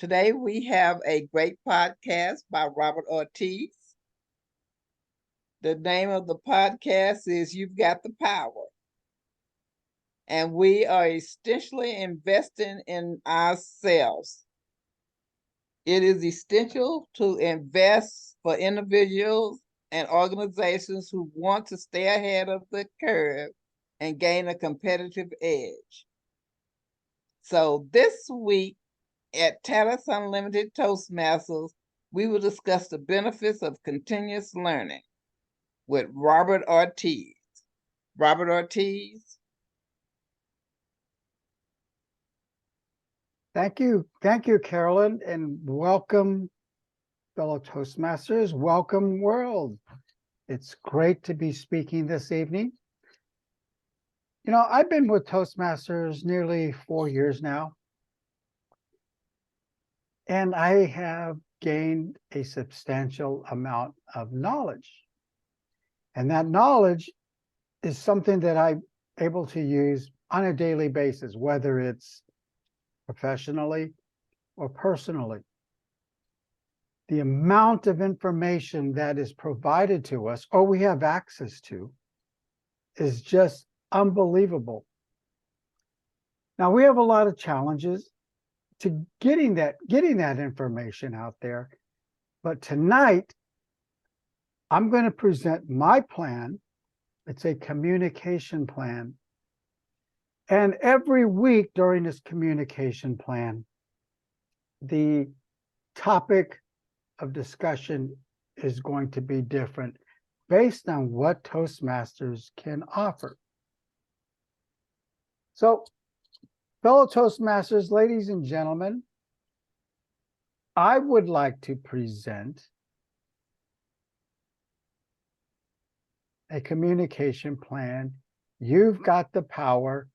Today we have a great podcast by Robert Ortiz. The name of the podcast is You've Got the Power. And we are essentially investing in ourselves. It is essential to invest for individuals and organizations who want to stay ahead of the curve and gain a competitive edge. So this week at Talents Unlimited Toastmasters, we will discuss the benefits of continuous learning with Robert Ortiz. Robert Ortiz. Thank you, Carolyn, and welcome, fellow Toastmasters. Welcome, world. It's great to be speaking this evening. You know, I've been with Toastmasters nearly 4 years now, and I have gained a substantial amount of knowledge. And that knowledge is something that I'm able to use on a daily basis, whether it's professionally or personally. The amount of information that is provided to us or we have access to is just unbelievable. Now, we have a lot of challenges to getting that information out there. But tonight, I'm going to present my plan. It's a communication plan. And every week during this communication plan, the topic of discussion is going to be different based on what Toastmasters can offer. So, fellow Toastmasters, ladies and gentlemen, I would like to present a communication plan. You've got the power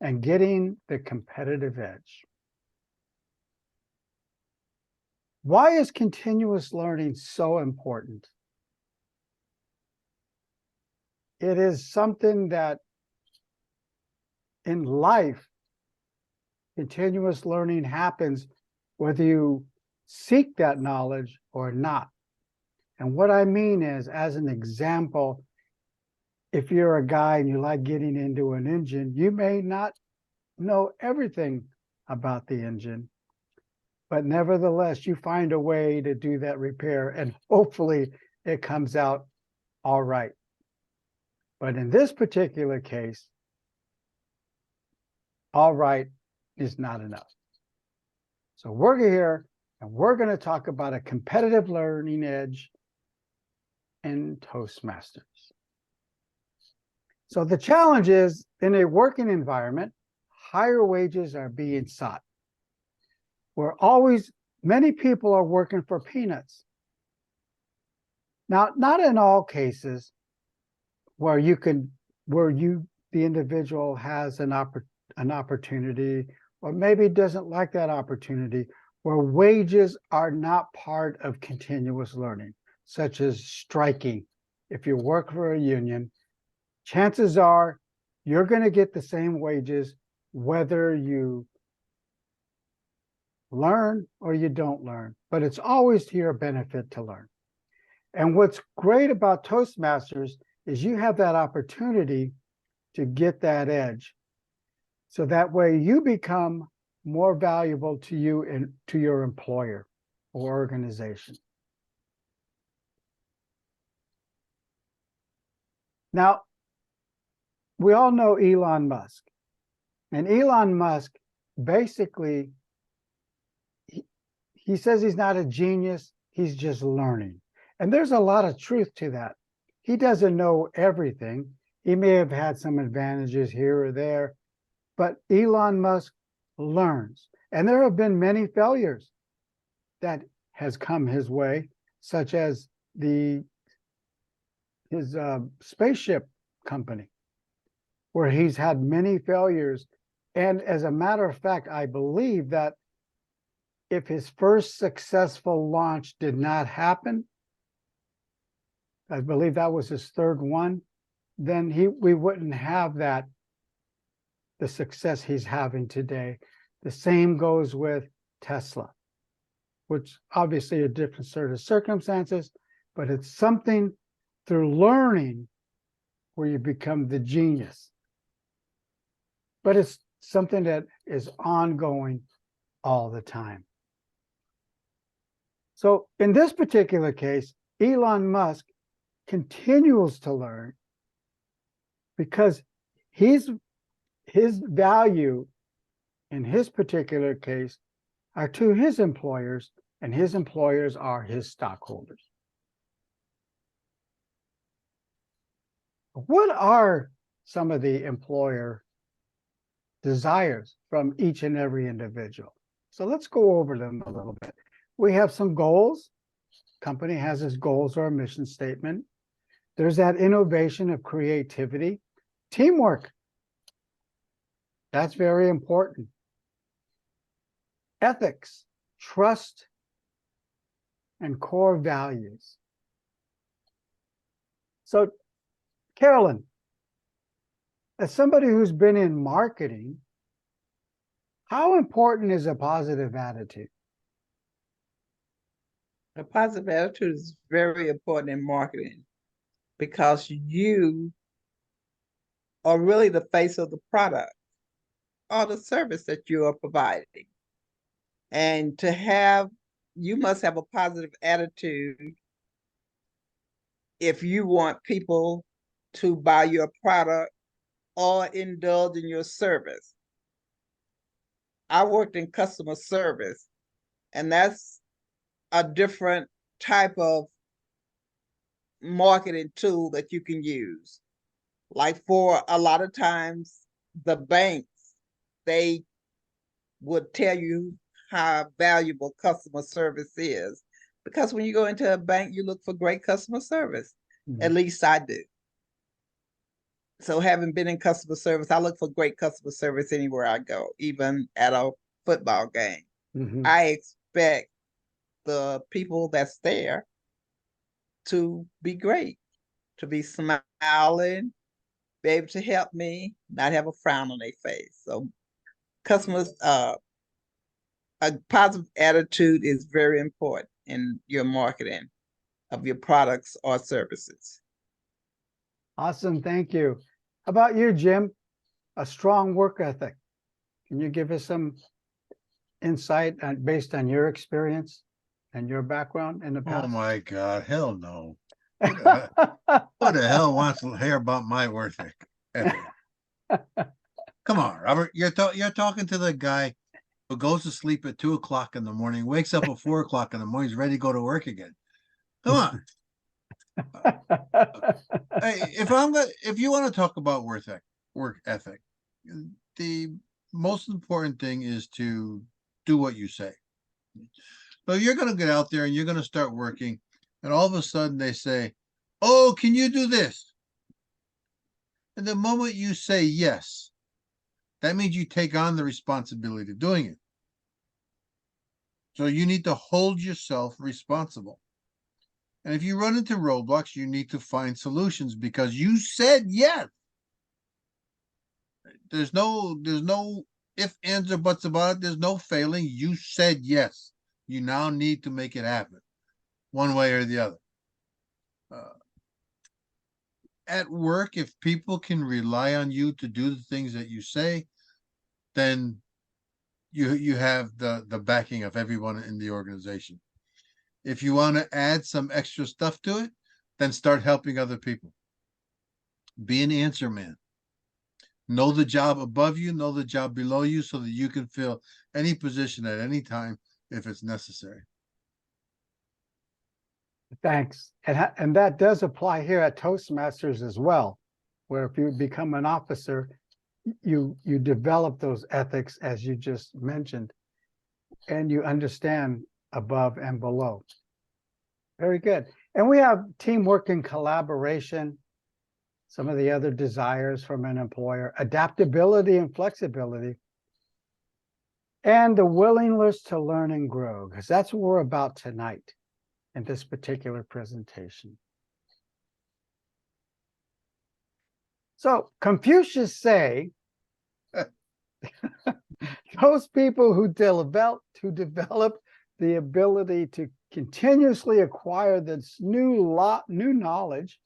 and getting the competitive edge. Why is continuous learning so important? It is something that in life, continuous learning happens whether you seek that knowledge or not. And what I mean is, as an example, if you're a guy and you like getting into an engine, you may not know everything about the engine, but nevertheless, you find a way to do that repair and hopefully it comes out all right. But in this particular case, all right is not enough. So we're here and we're going to talk about a competitive learning edge in Toastmasters. So the challenge is, in a working environment, higher wages are being sought. Many people are working for peanuts. Now, not in all cases where the individual has an opportunity, or maybe doesn't like that opportunity, where wages are not part of continuous learning, such as striking. If you work for a union, chances are you're going to get the same wages whether you learn or you don't learn, but it's always to your benefit to learn. And what's great about Toastmasters is you have that opportunity to get that edge. So that way you become more valuable to you and to your employer or organization. Now, we all know Elon Musk. And Elon Musk basically, he says he's not a genius, he's just learning. And there's a lot of truth to that. He doesn't know everything. He may have had some advantages here or there, but Elon Musk learns. And there have been many failures that has come his way, such as his spaceship company, where he's had many failures. And as a matter of fact, I believe that if his first successful launch did not happen, I believe that was his third one, then we wouldn't have the success he's having today. The same goes with Tesla, which obviously a different sort of circumstances, but it's something through learning where you become the genius. But it's something that is ongoing all the time. So in this particular case, Elon Musk continues to learn because his value in his particular case are to his employers, and his employers are his stockholders. What are some of the employer desires from each and every individual? So let's go over them a little bit. We have some goals. Company has its goals or a mission statement. There's that innovation of creativity, teamwork. That's very important. Ethics, trust, and core values. So, Carolyn, as somebody who's been in marketing, how important is a positive attitude? A positive attitude is very important in marketing because you are really the face of the product or the service that you are providing. And you must have a positive attitude if you want people to buy your product or indulge in your service. I worked in customer service, and that's a different type of marketing tool that you can use. Like for a lot of times, the banks, they would tell you how valuable customer service is. Because when you go into a bank, you look for great customer service. At least I do. So having been in customer service, I look for great customer service anywhere I go, even at a football game. I expect the people that's there to be great, to be smiling, be able to help me, not have a frown on their face. So customers, a positive attitude is very important in your marketing of your products or services. Awesome, thank you. How about you, Jim? A strong work ethic. Can you give us some insight based on your experience and your background in the past? Oh my God, hell no. Who the hell wants to hear about my work ethic? Come on, Robert. You're talking to the guy who goes to sleep at 2:00 in the morning, wakes up at 4:00 in the morning, he's ready to go to work again. Come on. Hey, if you want to talk about work ethic, the most important thing is to do what you say. So you're going to get out there and you're going to start working, and all of a sudden they say, "Oh, can you do this?" And the moment you say yes, that means you take on the responsibility of doing it. So you need to hold yourself responsible. And if you run into roadblocks, you need to find solutions because you said yes. There's no if, ands, or buts about it. There's no failing. You said yes. You now need to make it happen, one way or the other. At work, if people can rely on you to do the things that you say, then you have the backing of everyone in the organization. If you want to add some extra stuff to it, then start helping other people. Be an answer man. Know the job above you, know the job below you, so that you can fill any position at any time if it's necessary. Thanks. And that does apply here at Toastmasters as well, where if you become an officer, you develop those ethics as you just mentioned, and you understand above and below. Very good. And we have teamwork and collaboration, some of the other desires from an employer, adaptability and flexibility, and the willingness to learn and grow, because that's what we're about tonight in this particular presentation. So Confucius say, Those people who develop the ability to continuously acquire this new knowledge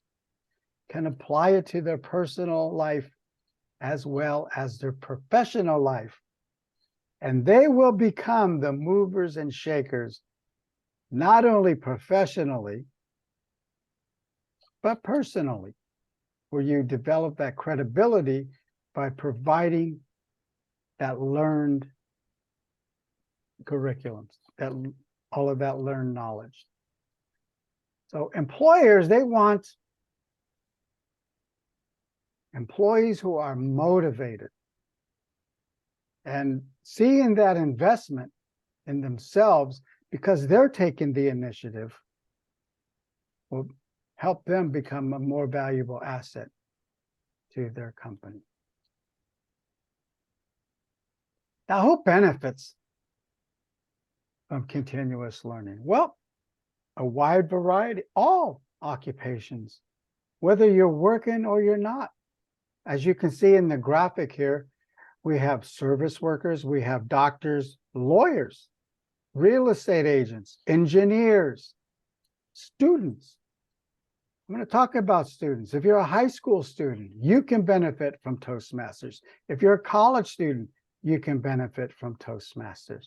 can apply it to their personal life as well as their professional life. And they will become the movers and shakers, not only professionally, but personally, where you develop that credibility by providing that learned curriculums, that all of that learned knowledge. So employers, they want employees who are motivated and seeing that investment in themselves because they're taking the initiative will help them become a more valuable asset to their company. Now, who benefits from continuous learning? Well, a wide variety, all occupations, whether you're working or you're not. As you can see in the graphic here, we have service workers, we have doctors, lawyers, real estate agents, engineers, students. I'm going to talk about students. If you're a high school student, you can benefit from Toastmasters. If you're a college student, you can benefit from Toastmasters.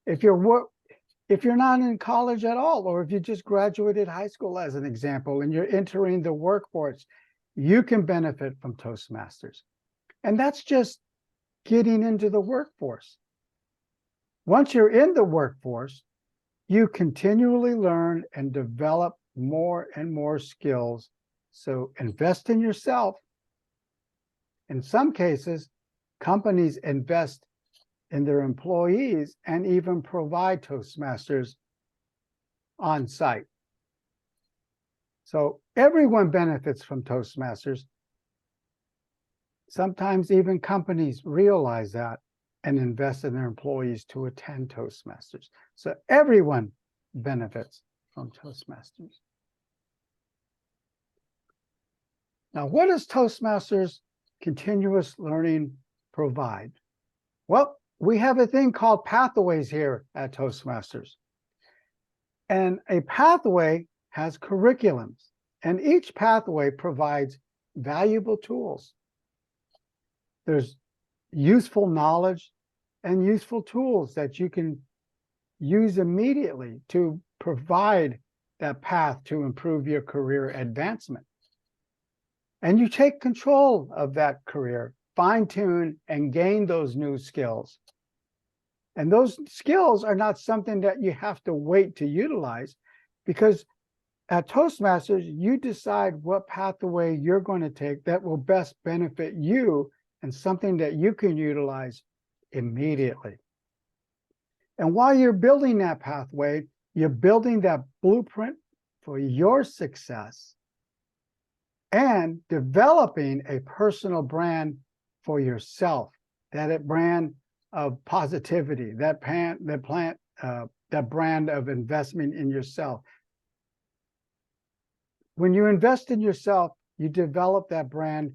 If you're not in college at all, or if you just graduated high school as an example, and you're entering the workforce, you can benefit from Toastmasters. And that's just getting into the workforce. Once you're in the workforce, you continually learn and develop more and more skills. So invest in yourself. In some cases, companies invest in their employees and even provide Toastmasters on site. So everyone benefits from Toastmasters. Sometimes even companies realize that and invest in their employees to attend Toastmasters. So everyone benefits from Toastmasters. Now, what does Toastmasters continuous learning provide? Well, we have a thing called pathways here at Toastmasters. And a pathway has curriculums, and each pathway provides valuable tools. There's useful knowledge and useful tools that you can use immediately to provide that path to improve your career advancement. And you take control of that career, fine-tune and gain those new skills. And those skills are not something that you have to wait to utilize, because at Toastmasters, you decide what pathway you're going to take that will best benefit you and something that you can utilize immediately. And while you're building that pathway, you're building that blueprint for your success and developing a personal brand for yourself, that brand of positivity, that brand of investment in yourself. When you invest in yourself, you develop that brand,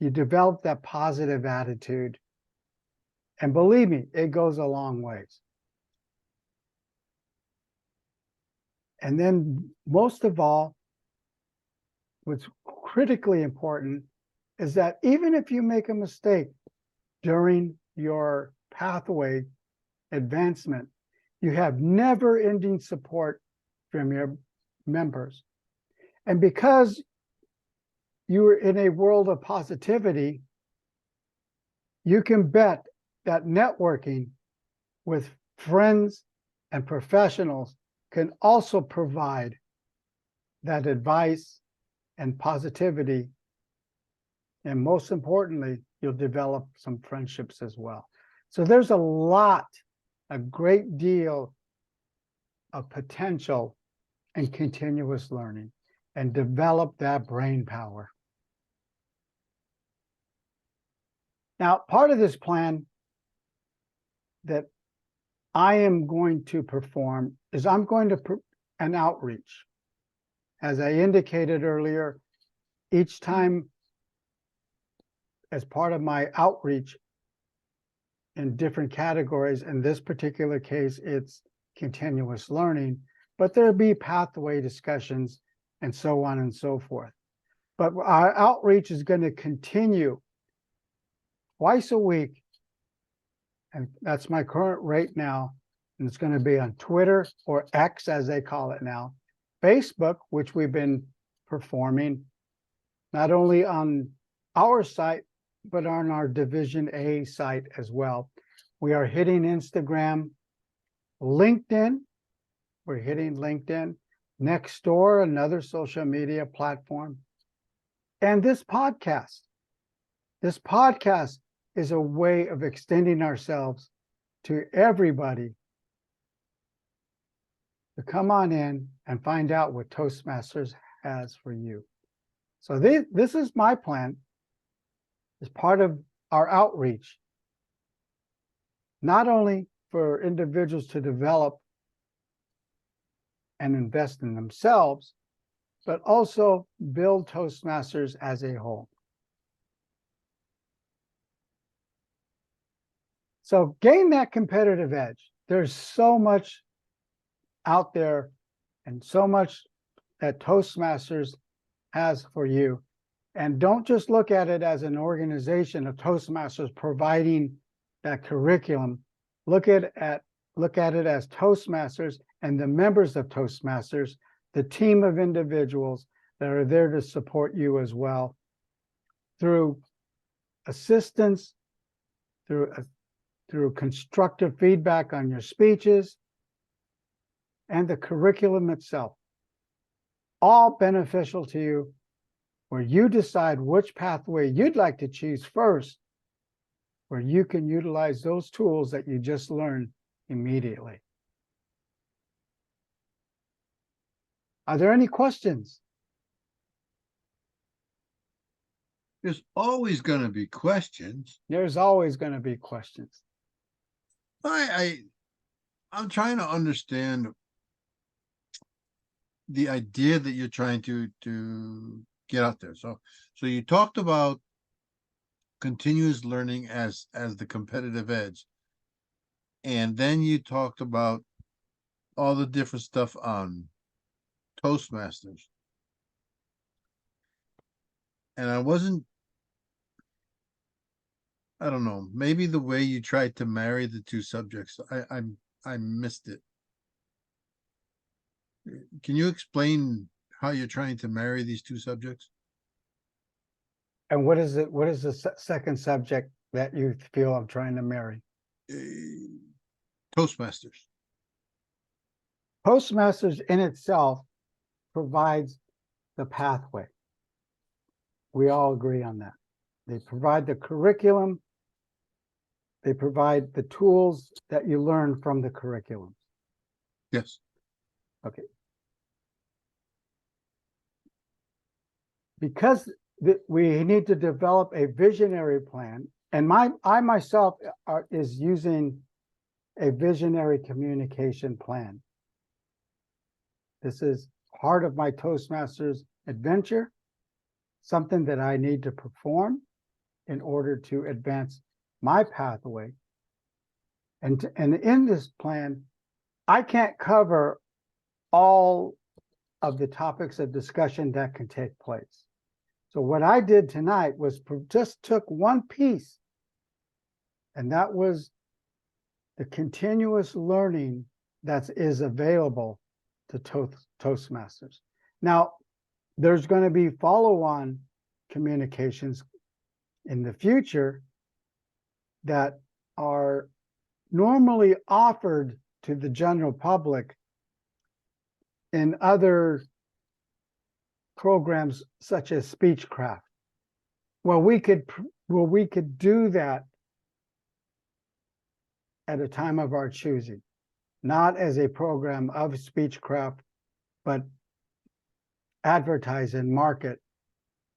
you develop that positive attitude. And believe me, it goes a long ways. And then most of all, what's critically important is that even if you make a mistake during your pathway advancement, you have never-ending support from your members. And because you are in a world of positivity, you can bet that networking with friends and professionals can also provide that advice and positivity. And most importantly, you'll develop some friendships as well. So there's a great deal of potential in continuous learning, and develop that brain power. Now, part of this plan that I am going to perform is I'm going to an outreach. As I indicated earlier, each time as part of my outreach in different categories. In this particular case, it's continuous learning, but there'll be pathway discussions and so on and so forth. But our outreach is going to continue twice a week. And that's my current rate now. And it's going to be on Twitter, or X as they call it now, Facebook, which we've been performing not only on our site, but on our Division A site as well. We are hitting Instagram, LinkedIn. We're hitting LinkedIn, Nextdoor, another social media platform, and this podcast. This podcast is a way of extending ourselves to everybody to come on in and find out what Toastmasters has for you. So this is my plan as part of our outreach, not only for individuals to develop and invest in themselves, but also build Toastmasters as a whole. So gain that competitive edge. There's so much out there and so much that Toastmasters has for you. And don't just look at it as an organization of Toastmasters providing that curriculum. Look at it as Toastmasters and the members of Toastmasters, the team of individuals that are there to support you as well through assistance, through constructive feedback on your speeches, and the curriculum itself, all beneficial to you, where you decide which pathway you'd like to choose first, where you can utilize those tools that you just learned immediately. Are there any questions? There's always going to be questions. There's always going to be questions. I'm trying to understand the idea that you're trying to get out there. So you talked about continuous learning as the competitive edge, and then you talked about all the different stuff on Toastmasters, and I don't know, maybe the way you tried to marry the two subjects, I missed it. Can you explain how you're trying to marry these two subjects? And what is it? What is the second subject that you feel I'm trying to marry? Toastmasters. Toastmasters in itself provides the pathway. We all agree on that. They provide the curriculum. They provide the tools that you learn from the curriculum. Yes. Okay. Because we need to develop a visionary plan, and I myself is using a visionary communication plan. This is part of my Toastmasters adventure, something that I need to perform in order to advance my pathway. And in this plan, I can't cover all of the topics of discussion that can take place. So what I did tonight was just took one piece, and that was the continuous learning that is available to Toastmasters. Now, there's going to be follow-on communications in the future that are normally offered to the general public in other programs such as Speechcraft. Well, we could do that at a time of our choosing, not as a program of Speechcraft, but advertise and market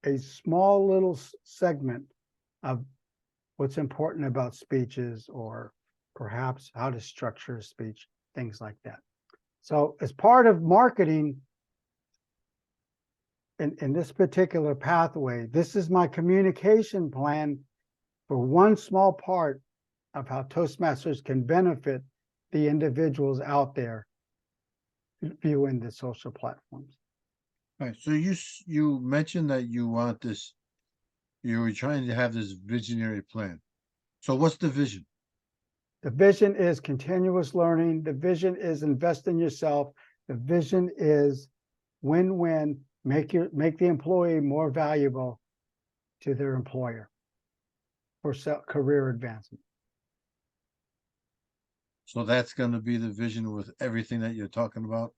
a small little segment of what's important about speeches, or perhaps how to structure a speech, things like that. So as part of marketing in this particular pathway, this is my communication plan for one small part of how Toastmasters can benefit the individuals out there viewing the social platforms. All right, so you mentioned that you want this, you were trying to have this visionary plan. So what's the vision? The vision is continuous learning. The vision is invest in yourself. The vision is win-win, make the employee more valuable to their employer for career advancement. So that's going to be the vision with everything that you're talking about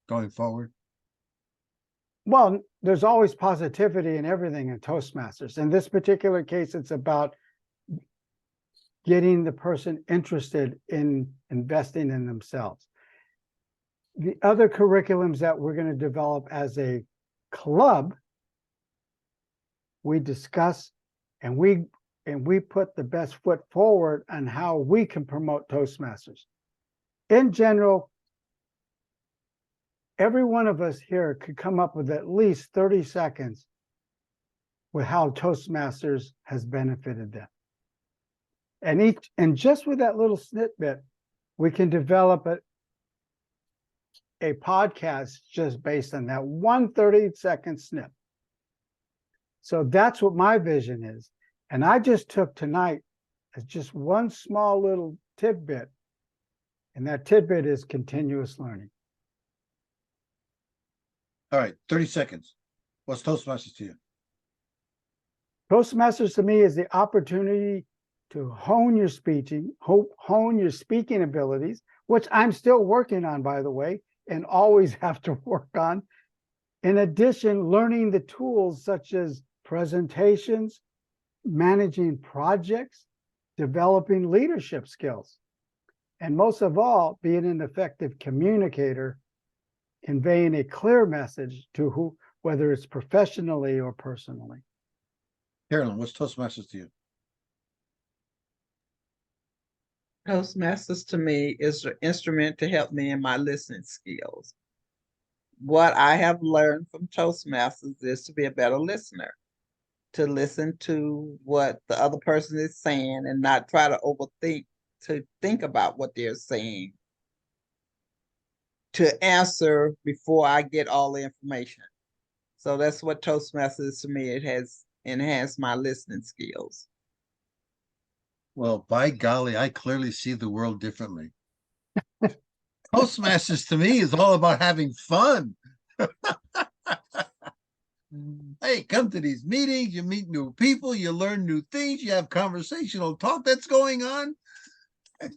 going forward? Well, there's always positivity in everything in Toastmasters. In this particular case, it's about getting the person interested in investing in themselves. The other curriculums that we're going to develop as a club, we discuss and we put the best foot forward on how we can promote Toastmasters. In general, every one of us here could come up with at least 30 seconds with how Toastmasters has benefited them. And just with that little snippet, we can develop a podcast just based on that one 30-second snip. So that's what my vision is. And I just took tonight as just one small little tidbit, and that tidbit is continuous learning. All right, 30 seconds. What's Toastmasters to you? Toastmasters to me is the opportunity to hone your speaking abilities, which I'm still working on, by the way, and always have to work on. In addition, learning the tools such as presentations, managing projects, developing leadership skills, and most of all, being an effective communicator, conveying a clear message to whether it's professionally or personally. Carolyn, what's Toastmasters to you? Toastmasters to me is an instrument to help me in my listening skills. What I have learned from Toastmasters is to be a better listener, to listen to what the other person is saying and not try to overthink, to think about what they're saying, to answer before I get all the information. So that's what Toastmasters is to me. It has enhanced my listening skills. Well, by golly, I clearly see the world differently. Toastmasters to me is all about having fun. Hey, come to these meetings, you meet new people, you learn new things, you have conversational talk that's going on. It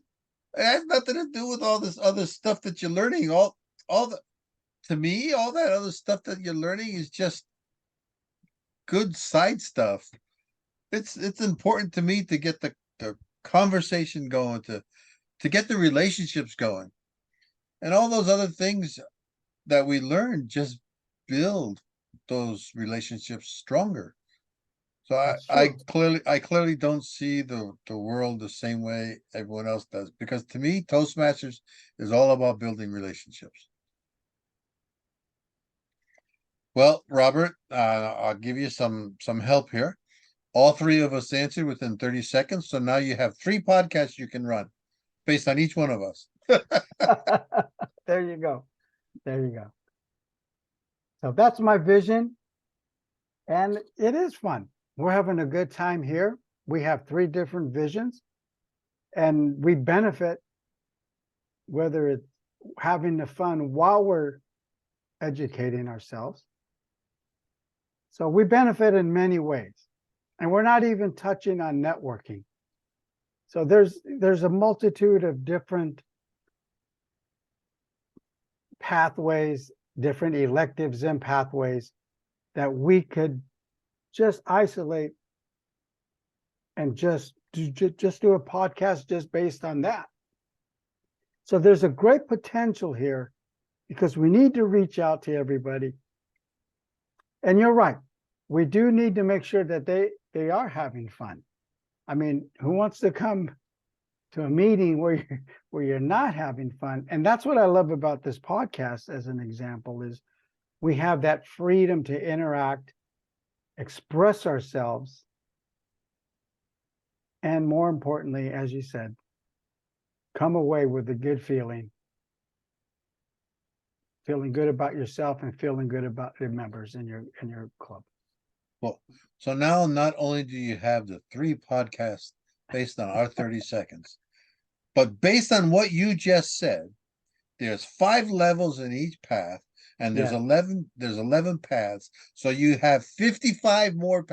has nothing to do with all this other stuff that you're learning. To me, all that other stuff that you're learning is just good side stuff. It's important to me to get the conversation going, to get the relationships going. And all those other things that we learn just build those relationships stronger. So I clearly don't see the world the same way everyone else does, because to me, Toastmasters is all about building relationships. Well, Robert, I'll give you some help here. All three of us answered within 30 seconds. So now you have 3 podcasts you can run based on each one of us. There you go. There you go. So that's my vision. And it is fun. We're having a good time here. We have 3 different visions, and we benefit, whether it's having the fun while we're educating ourselves. So we benefit in many ways, and we're not even touching on networking. So there's a multitude of different pathways, different electives and pathways that we could just isolate and just do a podcast just based on that. So there's a great potential here, because we need to reach out to everybody. And you're right, we do need to make sure that they are having fun. I mean, who wants to come to a meeting where you're not having fun? And that's what I love about this podcast, as an example, is we have that freedom to interact, express ourselves, And more importantly, as you said, come away with a good feeling good about yourself and feeling good about the members in your club. Well, so now not only do you have the 3 podcasts based on our 30 seconds, but based on what you just said, there's 5 levels in each path, and there's Yeah. 11 paths. So you have 55 more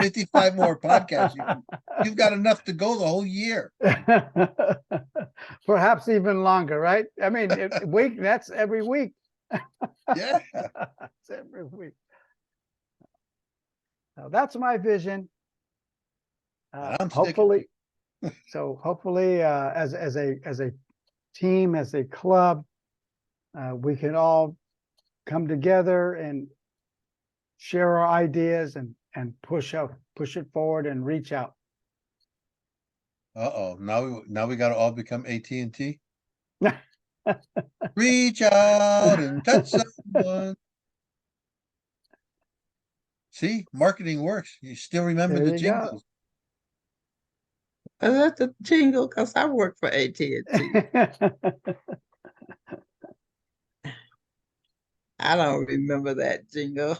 55 more podcasts. You've got enough to go the whole year. Perhaps even longer, right? I mean, that's every week. Yeah. That's every week. So that's my vision. I'm sticking Hopefully, as a team, as a club, we can all come together and share our ideas and push it forward and reach out. Uh-oh. Now we gotta all become AT&T. Reach out and touch someone. See, marketing works. You still remember There the you go. jingles. That's the jingle because I work for AT&T. I don't remember that jingle.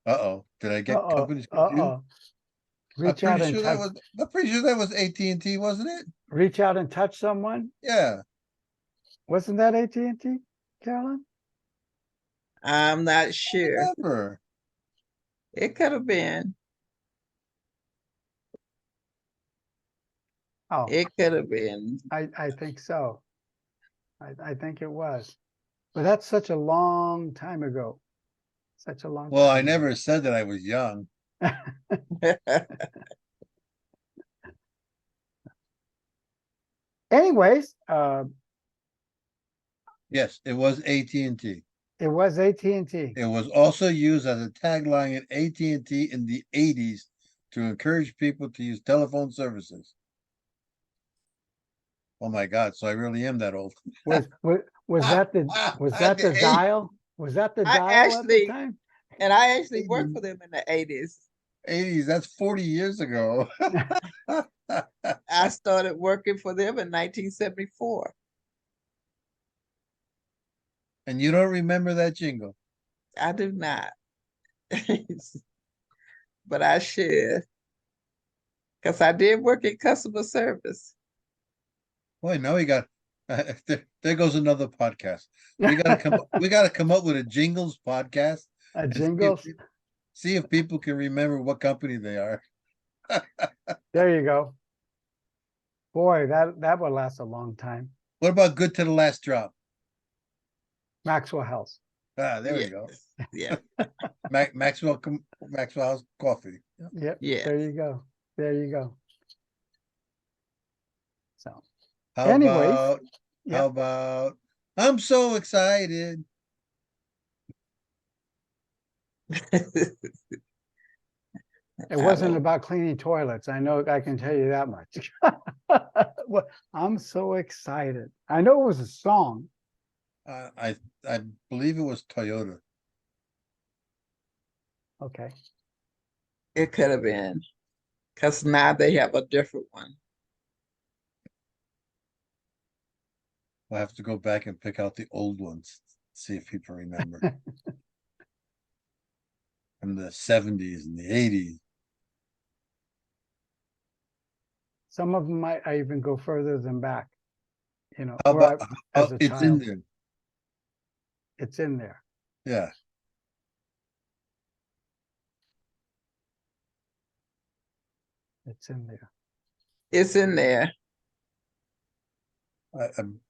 Uh-oh. Did I get Uh-oh, companies confused? uh-oh. Reach out and touch. I'm pretty sure that was AT&T, wasn't it? Reach out and touch someone. Yeah. Wasn't that AT&T, Carolyn? I'm not sure. Remember. It could have been. Oh, It could have been. I think so. I think it was. But that's such a long time ago. Such a long Well, I time ago. never said that I was young. Anyways, Yes, it was AT&T. it was AT&T. It was also used as a tagline at AT&T in the 80s to encourage people to use telephone services. Oh my God, so I really am that old. Was that the The dial? Was that the I dial at the actually- time? And I actually worked for them in the 80s. 80s, that's 40 years ago. I started working for them in 1974. And you don't remember that jingle? I do not. But I should. Because I did work in customer service. Boy, now we got there goes another podcast. We gotta come up with a jingles podcast. A and jingles. See if people can remember what company they are. There you go. Boy, that would last a long time. What about Good to the Last Drop? Maxwell House. Ah, there we go. Yeah. Maxwell House Coffee. Yep. Yeah. There you go. There you go. So How Anyways, about yep. how about I'm so excited. It it wasn't about cleaning toilets. I know, I can tell you that much. Well, I'm so excited. I know it was a song. I believe it was Toyota. Okay. It could have been. Because now they have a different one. We'll have to go back and pick out the old ones, see if people remember. From the 70s and the 80s. Some of them might I even go further than back. You know, How where about as a it's in child. there? It's in there. Yeah. It's in there. It's in there.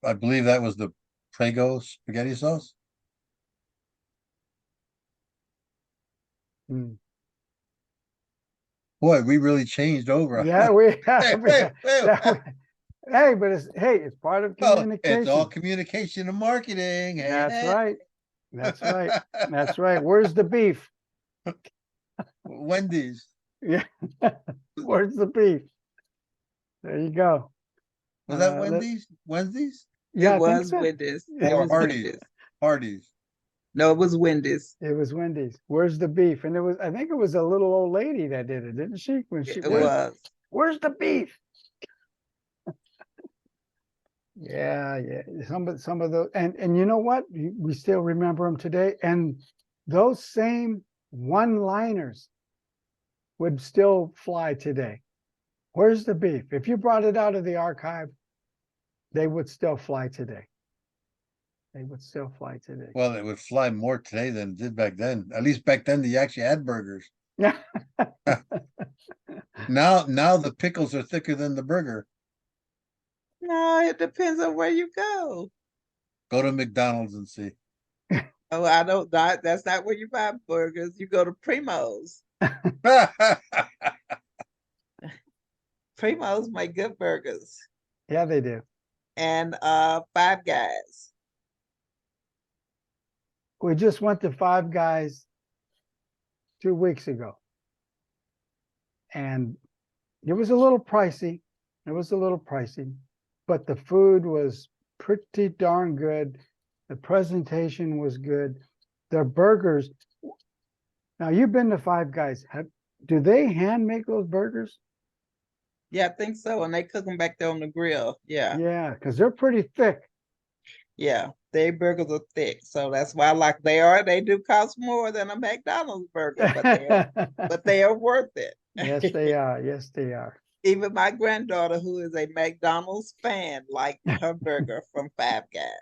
I believe that was the Prego spaghetti sauce. Mm. Boy, we really changed over. Yeah, we have. Hey, Hey, but it's part of well, communication. it's all communication and marketing. Hey, That's hey. right. That's right. That's right. Where's the beef? Wendy's. Yeah. Where's the beef? There you go. Was that let- Wendy's? Wednesdays? Yeah, I It think was so. with this. Yeah, It Or was with Hardee's? this. Hardee's. No, it was Wendy's. It was Wendy's. Where's the beef? And I think it was a little old lady that did it, didn't she? It was. Where's the beef? Yeah, yeah. Some of those, and you know what? We still remember them today. And those same one-liners would still fly today. Where's the beef? If you brought it out of the archive, they would still fly today. They would still fly today. Well, it would fly more today than it did back then. At least back then, they actually had burgers. Yeah. Now the pickles are thicker than the burger. No, it depends on where you go. Go to McDonald's and see. Oh, I don't. That's not where you buy burgers. You go to Primo's. Primo's make good burgers, Yeah, they do. and Five Guys. We just went to Five Guys 2 weeks ago. And it was a little pricey. It was a little pricey, but the food was pretty darn good. The presentation was good. Their burgers. Now you've been to Five Guys. Do they hand make those burgers? Yeah, I think so. And they cook them back there on the grill. Yeah, Yeah, because they're pretty thick. yeah. Their burgers are thick, so that's why I like they are. They do cost more than a McDonald's burger, but they are worth it. Yes, they are. Yes, they are. Even my granddaughter, who is a McDonald's fan, liked her burger from Five Guys.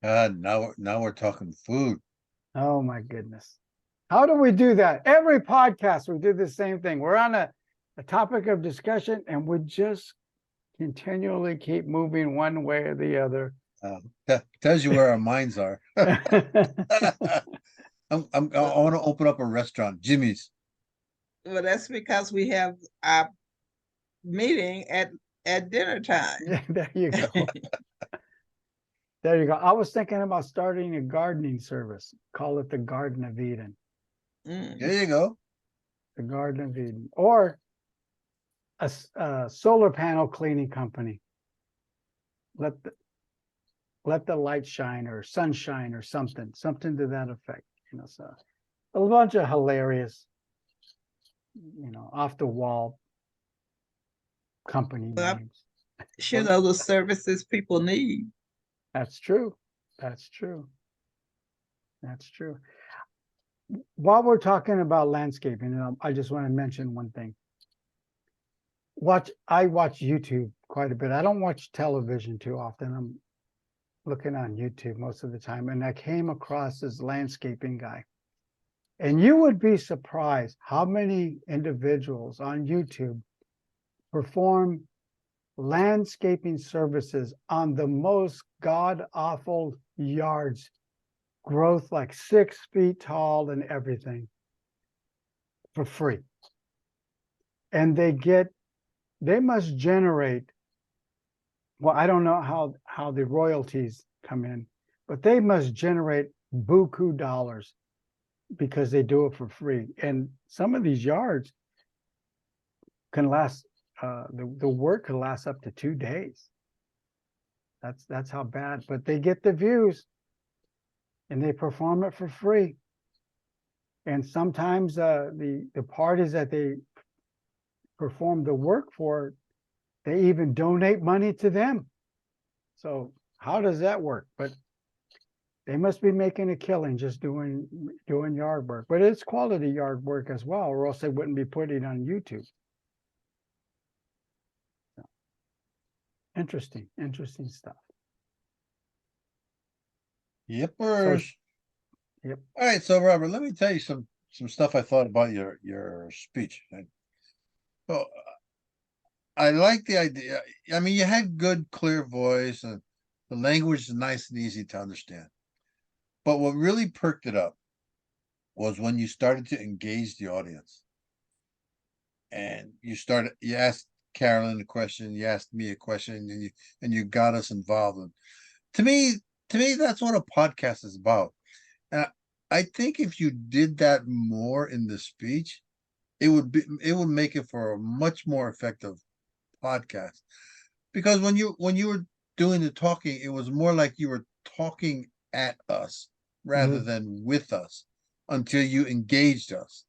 Now we're talking food. Oh my goodness. How do we do that? Every podcast, we do the same thing. We're on a topic of discussion and we just continually keep moving one way or the other. Tells you where our minds are. I want to open up a restaurant, Jimmy's. Well, that's because we have our meeting at dinner time. Yeah, there you go. There you go. I was thinking about starting a gardening service. Call it the Garden of Eden. Mm. There you go. The Garden of Eden. Or a solar panel cleaning company. Let the light shine or sunshine or something to that effect. You know, so a bunch of hilarious, off the wall company Well, names. Sure, those are services people need. That's true. That's true. That's true. While we're talking about landscaping, I just want to mention one thing. I watch YouTube quite a bit. I don't watch television too often. I'm looking on YouTube most of the time, and I came across this landscaping guy. And you would be surprised how many individuals on YouTube perform landscaping services on the most god-awful yards, growth like 6 feet tall and everything, for free. And they must generate, well, I don't know how the royalties come in, but they must generate buku dollars because they do it for free. And some of these yards can last, the work can last up to 2 days. That's how bad, but they get the views and they perform it for free. And sometimes the parties that they perform the work for, they even donate money to them. So how does that work? But they must be making a killing just doing yard work. But it's quality yard work as well, or else they wouldn't be putting it on YouTube. So, interesting stuff. Yippers. Yep. All right, so Robert, let me tell you some stuff I thought about your speech. So I like the idea. I mean, you had good, clear voice, and the language is nice and easy to understand. But what really perked it up was when you started to engage the audience. And you asked Carolyn a question, you asked me a question, and you got us involved. And to me, that's what a podcast is about. And I think if you did that more in the speech, it would make it for a much more effective podcast. Because when you were doing the talking, it was more like you were talking at us rather Mhm. than with us until you engaged us.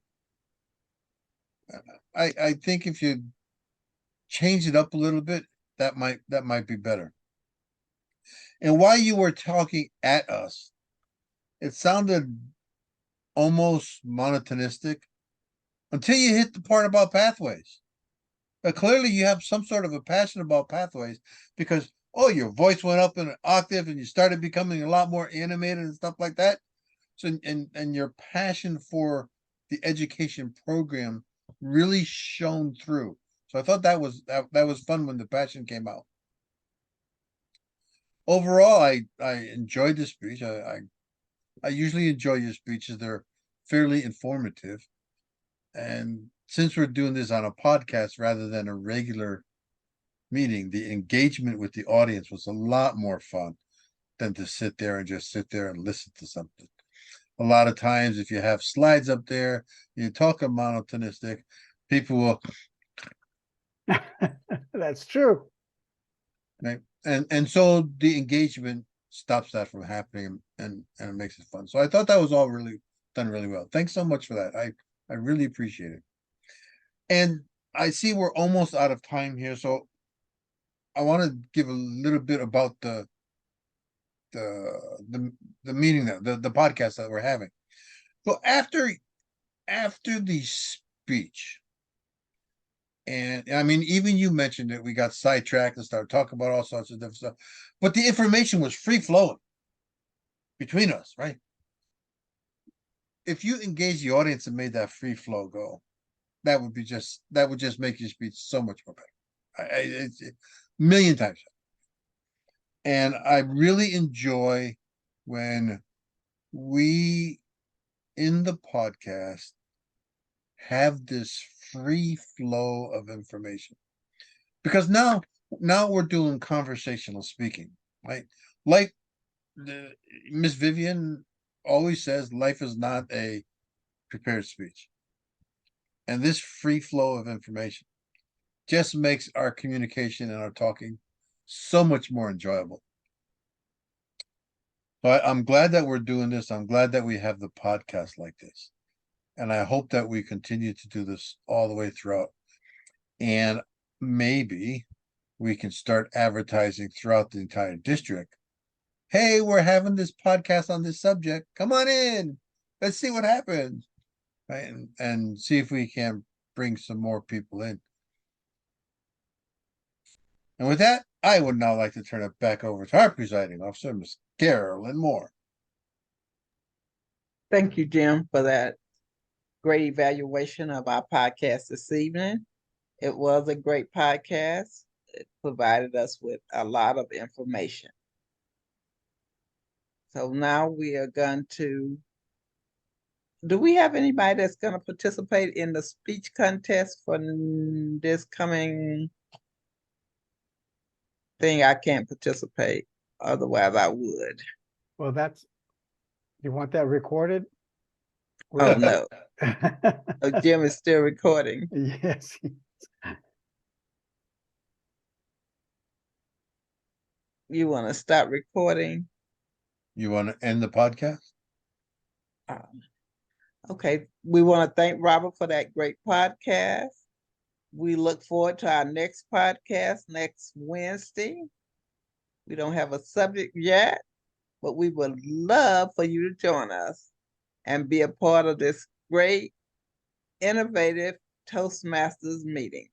I think if you change it up a little bit, that might be better. And while you were talking at us, it sounded almost monotonistic until you hit the part about pathways. But clearly you have some sort of a passion about pathways because, oh, your voice went up in an octave and you started becoming a lot more animated and stuff like that. So, and your passion for the education program really shone through. So I thought that was fun when the passion came out. Overall, I enjoyed the speech. I usually enjoy your speeches. They're fairly informative. And since we're doing this on a podcast rather than a regular meeting, the engagement with the audience was a lot more fun than to sit there and just sit there and listen to something. A lot of times, if you have slides up there, you talk a monotonistic, people will, That's true. right? And so the engagement stops that from happening and it makes it fun. So I thought that was all really done really well. Thanks so much for that. I really appreciate it. And I see we're almost out of time here, so I want to give a little bit about the meeting that the podcast that we're having. So after the speech, and I mean, even you mentioned that we got sidetracked and started talking about all sorts of different stuff, but the information was free flowing between us, right? If you engage the audience and made that free flow go, that would just make your speech so much more better. It's a million times. And I really enjoy when we in the podcast have this free flow of information because now we're doing conversational speaking, right? Like the Miss Vivian always says, life is not a prepared speech, and this free flow of information just makes our communication and our talking so much more enjoyable. So I'm glad that we're doing this. I'm glad that we have the podcast like this. And I hope that we continue to do this all the way throughout. And maybe we can start advertising throughout the entire district. Hey, we're having this podcast on this subject. Come on in. Let's see what happens. Right. And see if we can bring some more people in. And with that, I would now like to turn it back over to our presiding officer, Ms. Carolyn Moore. Thank you, Jim, for that great evaluation of our podcast this evening. It was a great podcast. It provided us with a lot of information. So now we are going to, do we have anybody that's going to participate in the speech contest for this coming thing? I can't participate, otherwise I would. Well, you want that recorded? Oh, no. Oh, Jim is still recording. Yes. You want to stop recording? You want to end the podcast? Okay, we want to thank Robert for that great podcast. We look forward to our next podcast next Wednesday. We don't have a subject yet, but we would love for you to join us and be a part of this great, innovative Toastmasters meeting.